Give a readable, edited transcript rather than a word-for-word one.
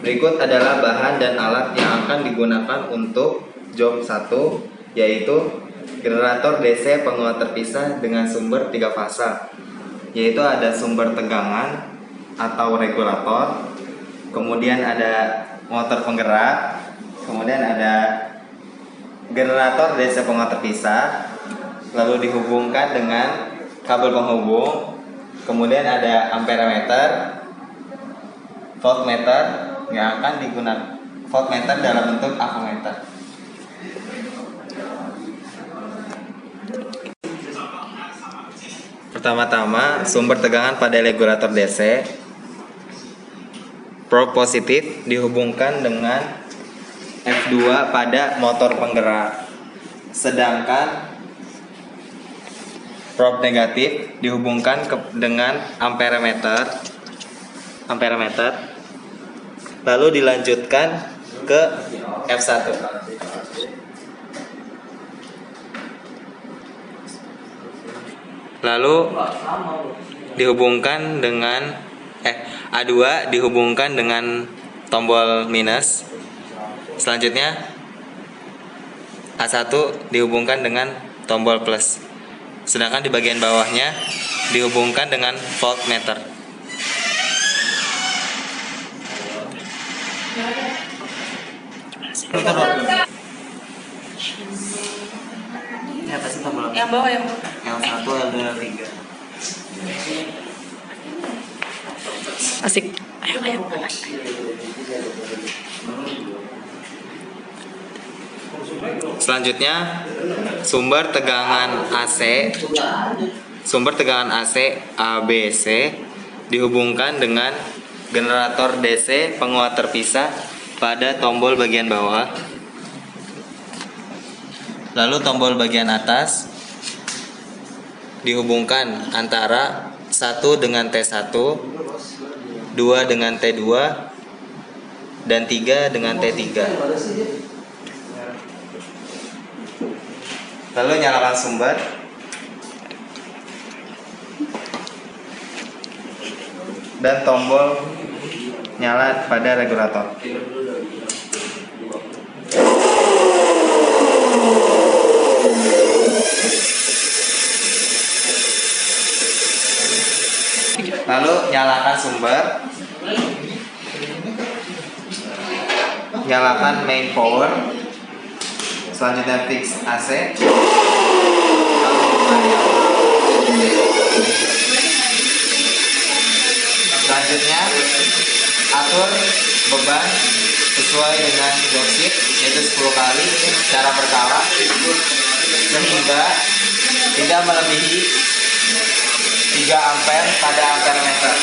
Berikut adalah bahan dan alat yang akan digunakan untuk job 1, yaitu generator DC penguat terpisah dengan sumber 3 fasa, yaitu ada sumber tegangan atau regulator, kemudian ada motor penggerak, kemudian ada generator DC penguat terpisah, lalu dihubungkan dengan kabel penghubung, kemudian ada amperemeter, voltmeter yang akan digunakan, voltmeter dalam bentuk avometer. Pertama-tama, sumber tegangan pada regulator DC. Probe positif dihubungkan dengan F2 pada motor penggerak, sedangkan probe negatif dihubungkan dengan amperemeter, lalu dilanjutkan ke F1. Lalu dihubungkan dengan A2 dihubungkan dengan tombol minus. Selanjutnya A1 dihubungkan dengan tombol plus. Sedangkan di bagian bawahnya dihubungkan dengan voltmeter. Yang bawah yang 1, L2, L3. asik. Ayo. Selanjutnya sumber tegangan AC ABC dihubungkan dengan generator DC penguat terpisah pada tombol bagian bawah. Lalu tombol bagian atas dihubungkan antara 1 dengan T1, 2 dengan T2, dan 3 dengan T3. Lalu nyalakan sumber. Dan tombol nyala pada regulator. Lalu nyalakan sumber. Nyalakan main power. Selanjutnya fix AC. Selanjutnya atur beban sesuai dengan worksheet, yaitu 10 kali secara berkala sehingga tidak melebihi 3 ampere pada amperemeter.